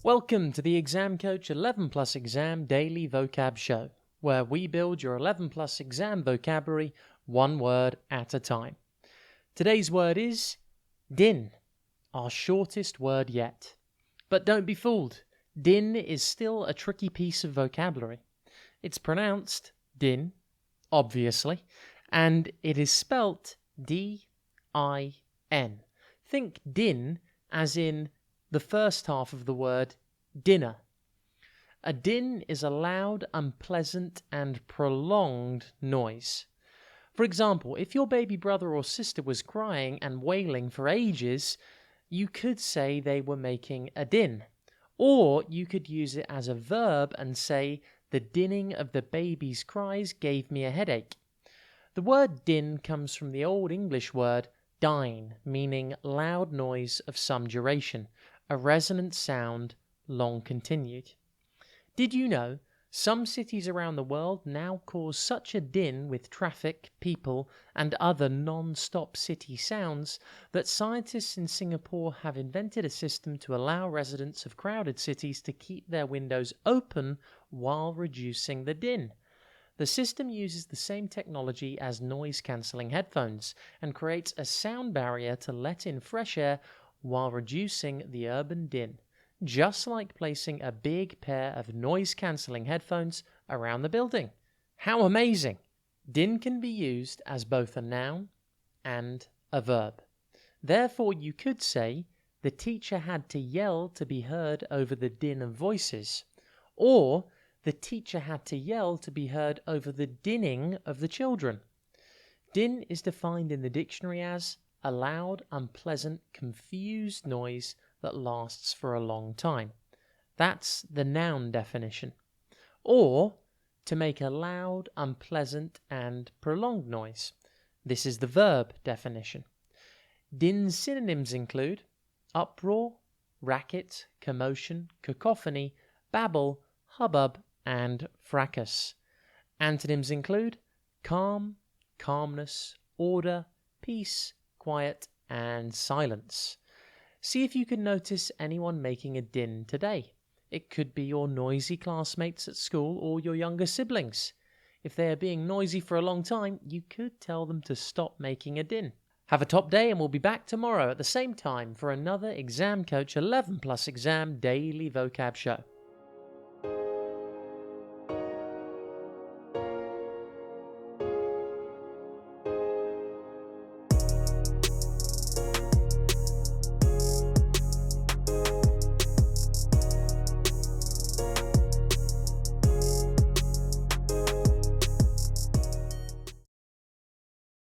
Welcome to the Exam Coach 11 Plus Exam Daily Vocab Show, where we build your 11 Plus exam vocabulary one word at a time. Today's word is din, our shortest word yet. But don't be fooled, din is still a tricky piece of vocabulary. It's pronounced din, obviously, and it is spelt D-I-N. Think din as in the first half of the word dinner. A din is a loud, unpleasant, and prolonged noise. For example, if your baby brother or sister was crying and wailing for ages, you could say they were making a din. Or you could use it as a verb and say, the dinning of the baby's cries gave me a headache. The word din comes from the Old English word dine, meaning loud noise of some duration, a resonant sound, long continued. Did you know some cities around the world now cause such a din with traffic, people, and other non-stop city sounds that scientists in Singapore have invented a system to allow residents of crowded cities to keep their windows open while reducing the din? The system uses the same technology as noise-cancelling headphones and creates a sound barrier to let in fresh air while reducing the urban din, just like placing a big pair of noise-cancelling headphones around the building. How amazing! Din can be used as both a noun and a verb. Therefore, you could say, the teacher had to yell to be heard over the din of voices, or the teacher had to yell to be heard over the dinning of the children. Din is defined in the dictionary as a loud, unpleasant, confused noise that lasts for a long time. That's the noun definition. Or to make a loud, unpleasant, and prolonged noise. This is the verb definition. Din's synonyms include uproar, racket, commotion, cacophony, babble, hubbub, and fracas. Antonyms include calm, calmness, order, peace, quiet, and silence. See if you can notice anyone making a din today. It could be your noisy classmates at school or your younger siblings. If they are being noisy for a long time, you could tell them to stop making a din. Have a top day, and we'll be back tomorrow at the same time for another Exam Coach 11 Plus Exam Daily Vocab Show.